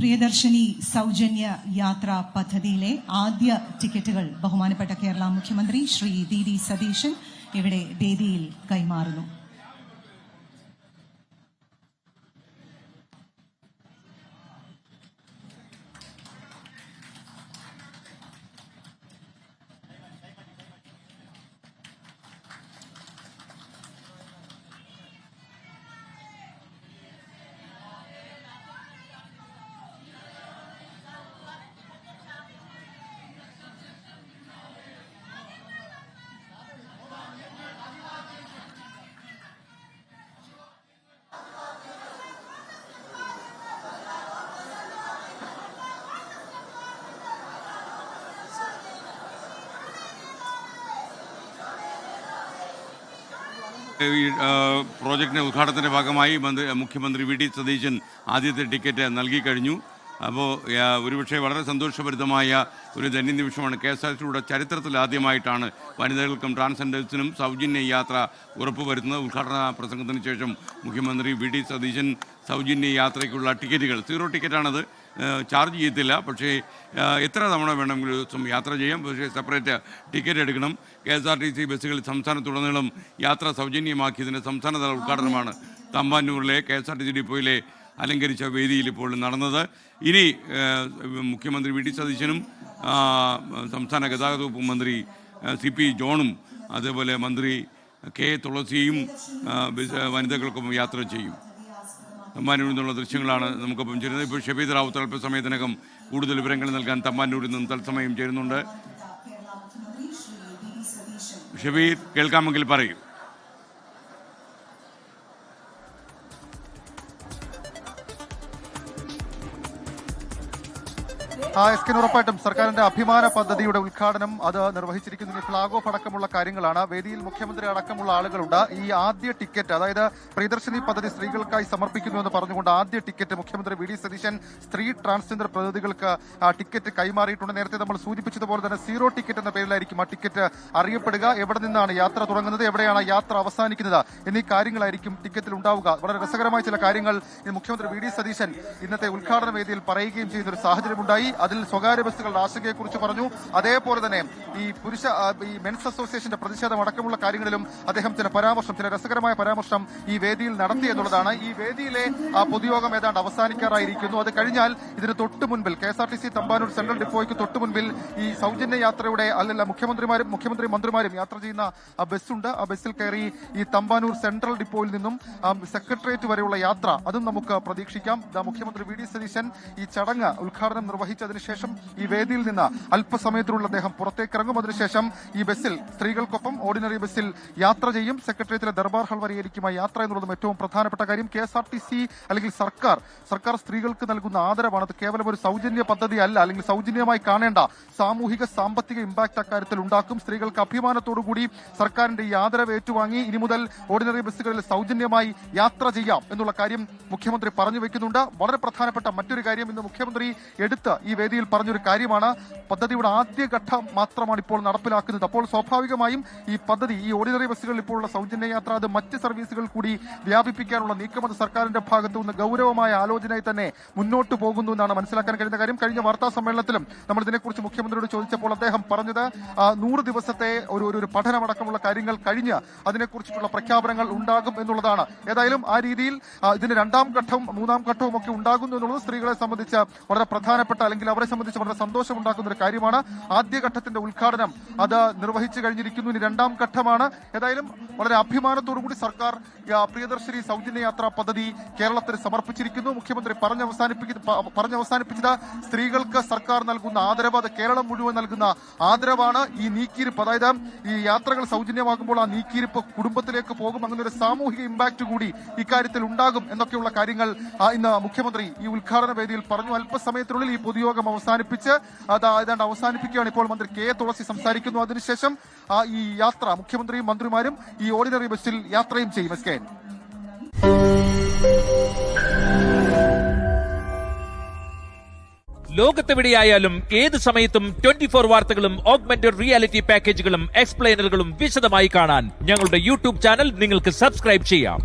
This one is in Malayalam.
പ്രിയദർശിനി സൗജന്യ യാത്രാ പദ്ധതിയിലെ ആദ്യ ടിക്കറ്റുകൾ ബഹുമാനപ്പെട്ട കേരള മുഖ്യമന്ത്രി ശ്രീ വി.ഡി. സതീശൻ ഇവിടെ വേദിയിൽ കൈമാറുന്നു. പ്രോജക്റ്റിൻ്റെ ഉദ്ഘാടനത്തിൻ്റെ ഭാഗമായി മുഖ്യമന്ത്രി വി.ഡി. സതീശൻ ആദ്യത്തെ ടിക്കറ്റ് നൽകി കഴിഞ്ഞു. അപ്പോൾ ഒരുപക്ഷെ വളരെ സന്തോഷഭരിതമായ ഒരു ധന്യനിമിഷമാണ്. KSRTCയുടെ ചരിത്രത്തിൽ ആദ്യമായിട്ടാണ് വനിതകൾക്കും ട്രാൻസ്ജെൻഡേഴ്സിനും സൗജന്യ യാത്ര ഉറപ്പുവരുത്തുന്നത്. ഉദ്ഘാടന പ്രസംഗത്തിന് ശേഷം മുഖ്യമന്ത്രി വി.ഡി. സതീശൻ സൗജന്യ യാത്രയ്ക്കുള്ള ടിക്കറ്റുകൾ 0 ടിക്കറ്റാണത്, ചാർജ് ചെയ്യത്തില്ല. പക്ഷേ എത്ര തവണ വേണമെങ്കിലും യാത്ര ചെയ്യാം. പക്ഷേ സെപ്പറേറ്റ് ടിക്കറ്റ് എടുക്കണം. KSRTC ബസ്സുകളിൽ സംസ്ഥാനത്തുടനീളം യാത്ര സൗജന്യമാക്കിയതിൻ്റെ സംസ്ഥാനതല ഉദ്ഘാടനമാണ് തമ്പാനൂരിലെ KSRTC ഡിപ്പോയിലെ അലങ്കരിച്ച വേദിയിൽ ഇപ്പോൾ നടന്നത്. ഇനി മുഖ്യമന്ത്രി വി.ഡി. സതീശനും സംസ്ഥാന ഗതാഗത വകുപ്പ് മന്ത്രി CP ജോണും അതേപോലെ മന്ത്രി K. തുളസിയും വനിതകൾക്കൊപ്പം യാത്ര ചെയ്യും. തമ്പാനൂരിൽ നിന്നുള്ള ദൃശ്യങ്ങളാണ് നമുക്കൊപ്പം ചേരുന്നത്. ഇപ്പോൾ ഷബീദ് റാവുത്തർ അല്പസമയത്തിനകം കൂടുതൽ വിവരങ്ങൾ നൽകാൻ തമ്പാനൂരിൽ നിന്നും തത്സമയം ചേരുന്നുണ്ട്. ഷബീദ്, കേൾക്കാമെങ്കിൽ പറയൂ. ഉറപ്പായിട്ടും സർക്കാരിന്റെ അഭിമാന പദ്ധതിയുടെ ഉദ്ഘാടനം അത് നിർവഹിച്ചിരിക്കുന്ന ഫ്ളാഗ് ഓഫ് അടക്കമുള്ള കാര്യങ്ങളാണ്. വേദിയിൽ മുഖ്യമന്ത്രി അടക്കമുള്ള ആളുകളുണ്ട്. ഈ ആദ്യ ടിക്കറ്റ്, അതായത് പ്രിയദർശിനി പദ്ധതി സ്ത്രീകൾക്കായി സമർപ്പിക്കുന്നു എന്ന് പറഞ്ഞുകൊണ്ട് ആദ്യ ടിക്കറ്റ് മുഖ്യമന്ത്രി വി.ഡി. സതീശൻ സ്ത്രീ ട്രാൻസ്ജെൻഡർ പ്രതിനിധികൾക്ക് ടിക്കറ്റ് കൈമാറിയിട്ടുണ്ട്. നേരത്തെ നമ്മൾ സൂചിപ്പിച്ചതുപോലെ തന്നെ 0 ടിക്കറ്റ് എന്ന പേരിലായിരിക്കും ആ ടിക്കറ്റ് അറിയപ്പെടുക. എവിടെ നിന്നാണ് യാത്ര തുടങ്ങുന്നത്, എവിടെയാണ് യാത്ര അവസാനിക്കുന്നത് എന്നീ കാര്യങ്ങളായിരിക്കും ടിക്കറ്റിൽ ഉണ്ടാവുക. വളരെ രസകരമായ ചില കാര്യങ്ങൾ മുഖ്യമന്ത്രി വി.ഡി. സതീശൻ ഇന്നത്തെ ഉദ്ഘാടന വേദിയിൽ പറയുകയും ചെയ്യുന്ന ഒരു സാഹചര്യമുണ്ടായി. അതിൽ സ്വകാര്യ ബസ്സുകളുടെ ആശങ്കയെക്കുറിച്ച് പറഞ്ഞു. അതേപോലെ തന്നെ ഈ മെൻസ് അസോസിയേഷന്റെ പ്രതിഷേധം അടക്കമുള്ള കാര്യങ്ങളിലും അദ്ദേഹം ചില രസകരമായ പരാമർശം ഈ വേദിയിൽ നടത്തി എന്നുള്ളതാണ്. ഈ വേദിയിലെ പൊതുയോഗം ഏതാണ്ട് അവസാനിക്കാറായിരിക്കുന്നു. അത് കഴിഞ്ഞാൽ ഇതിന് തൊട്ട് മുൻപിൽ KSRTC തമ്പാനൂർ സെൻട്രൽ ഡിപ്പോയ്ക്ക് തൊട്ട് മുൻപിൽ ഈ സൗജന്യ യാത്രയുടെ മുഖ്യമന്ത്രി മന്ത്രിമാരും യാത്ര ചെയ്യുന്ന ബസ്സുണ്ട്. ആ ബസ്സിൽ കയറി ഈ തമ്പാനൂർ സെൻട്രൽ ഡിപ്പോയിൽ നിന്നും സെക്രട്ടേറിയറ്റ് വരെയുള്ള യാത്ര അതും നമുക്ക് പ്രതീക്ഷിക്കാം. മുഖ്യമന്ത്രി വി.ഡി. സതീശൻ ഈ ചടങ്ങ് ഉദ്ഘാടനം നിർവഹിച്ചതിന് ശേഷം ഈ വേദിയിൽ നിന്ന് അല്പസമയത്തിനുള്ള അദ്ദേഹം പുറത്തേക്കിറങ്ങും. അതിനുശേഷം ഈ ബസ്സിൽ സ്ത്രീകൾക്കൊപ്പം ഓർഡിനറി ബസ്സിൽ യാത്ര ചെയ്യും. സെക്രട്ടേറിയറ്റിലെ ദർബാർ ഹാൾ വരെയായിരിക്കും യാത്ര എന്നുള്ളതും ഏറ്റവും പ്രധാനപ്പെട്ട കാര്യം. KSRTC അല്ലെങ്കിൽ സർക്കാർ സ്ത്രീകൾക്ക് നൽകുന്ന ആദരവാണ്. അത് കേവലം ഒരു സൗജന്യ പദ്ധതി അല്ല, അല്ലെങ്കിൽ സൗജന്യമായി കാണേണ്ട സാമൂഹിക സാമ്പത്തിക ഇമ്പാക്ട് അക്കാര്യത്തിൽ ഉണ്ടാക്കും. സ്ത്രീകൾക്ക് അഭിമാനത്തോടുകൂടി സർക്കാരിന്റെ ഈ ആദരവ് ഏറ്റുവാങ്ങി ഇനി മുതൽ ഓർഡിനറി ബസ്സുകളിൽ സൗജന്യമായി യാത്ര ചെയ്യാം എന്നുള്ള കാര്യം മുഖ്യമന്ത്രി പറഞ്ഞു വെക്കുന്നുണ്ട്. വളരെ പ്രധാനപ്പെട്ട മറ്റൊരു കാര്യം ഇന്ന് മുഖ്യമന്ത്രി എടുത്ത് ഈ വേദിയിൽ പറഞ്ഞൊരു കാര്യമാണ്. പദ്ധതിയുടെ ആദ്യഘട്ടം മാത്രമാണ് ഇപ്പോൾ നടപ്പിലാക്കുന്നത്. അപ്പോൾ സ്വാഭാവികമായും ഈ ഓർഡിനറി ബസ്സുകളിൽ ഇപ്പോഴുള്ള സൗജന്യ യാത്ര അത് മറ്റ് സർവീസുകൾ കൂടി വ്യാപിപ്പിക്കാനുള്ള നീക്കം അത് സർക്കാരിന്റെ ഭാഗത്തു നിന്ന് ഗൗരവമായ ആലോചനയായി തന്നെ മുന്നോട്ട് പോകുന്നു എന്നാണ് മനസ്സിലാക്കാൻ കഴിയുന്ന കാര്യം. കഴിഞ്ഞ വാർത്താ സമ്മേളനത്തിലും നമ്മൾ ഇതിനെക്കുറിച്ച് മുഖ്യമന്ത്രിയോട് ചോദിച്ചപ്പോൾ അദ്ദേഹം പറഞ്ഞത് 100 ദിവസത്തെ ഒരു പഠനമടക്കമുള്ള കാര്യങ്ങൾ കഴിഞ്ഞ് അതിനെക്കുറിച്ചിട്ടുള്ള പ്രഖ്യാപനങ്ങൾ ഉണ്ടാകും എന്നുള്ളതാണ്. ഏതായാലും ആ രീതിയിൽ ഇതിന് 2ാം ഘട്ടവും 3ാം ഘട്ടവും ഒക്കെ ഉണ്ടാകുന്നു എന്നുള്ളത് സ്ത്രീകളെ സംബന്ധിച്ച് വളരെ പ്രധാനപ്പെട്ട, അല്ലെങ്കിൽ അവരെ സംബന്ധിച്ച് വളരെ സന്തോഷമുണ്ടാക്കുന്ന ഒരു കാര്യമാണ്. ആദ്യഘട്ടത്തിന്റെ ഉദ്ഘാടനം അത് നിർവഹിച്ചു കഴിഞ്ഞിരിക്കുന്നു. ഇനി 2ാം ഘട്ടമാണ്. ഏതായാലും വളരെ അഭിമാനത്തോടുകൂടി സർക്കാർ പ്രിയദർശിനി സൗജന്യ യാത്രാ പദ്ധതി കേരളത്തിൽ സമർപ്പിച്ചിരിക്കുന്നു. മുഖ്യമന്ത്രി പറഞ്ഞവസാനിപ്പിച്ചത് സ്ത്രീകൾക്ക് സർക്കാർ നൽകുന്ന ആദരവ്, അത് കേരളം മുഴുവൻ നൽകുന്ന ആദരവാണ്. ഈ നീക്കിയിരിപ്പ്, അതായത് ഈ യാത്രകൾ സൗജന്യമാകുമ്പോൾ ആ നീക്കിയിരിപ്പ് കുടുംബത്തിലേക്ക് പോകും. അങ്ങനെ ഒരു സാമൂഹിക ഇമ്പാക്ട് കൂടി ഇക്കാര്യത്തിൽ ഉണ്ടാകും എന്നൊക്കെയുള്ള കാര്യങ്ങൾ ഇന്ന് മുഖ്യമന്ത്രി ഈ ഉദ്ഘാടന വേദിയിൽ പറഞ്ഞു. അല്പസമയത്തിനുള്ളിൽ ഈ പൊതുയോഗം അവസാനിപ്പിച്ച് ഏതാണ്ട് അവസാനിപ്പിക്കുകയാണ്. ഇപ്പോൾ മന്ത്രി K. തുളസി സംസാരിക്കുന്നു. അതിനുശേഷം ഈ യാത്ര മുഖ്യമന്ത്രിയും മന്ത്രിമാരും ഈ ഓർഡിനറി ബസ്സിൽ യാത്രയും ചെയ്യും. ലോകത്തെവിടെയായാലും ഏത് സമയത്തും 24 വാർത്തകളും ഓഗ്മെന്റഡ് റിയാലിറ്റി പാക്കേജുകളും എക്സ്പ്ലെയിനറുകളും വിശദമായി കാണാൻ ഞങ്ങളുടെ യൂട്യൂബ് ചാനൽ നിങ്ങൾക്ക് സബ്സ്ക്രൈബ് ചെയ്യാം.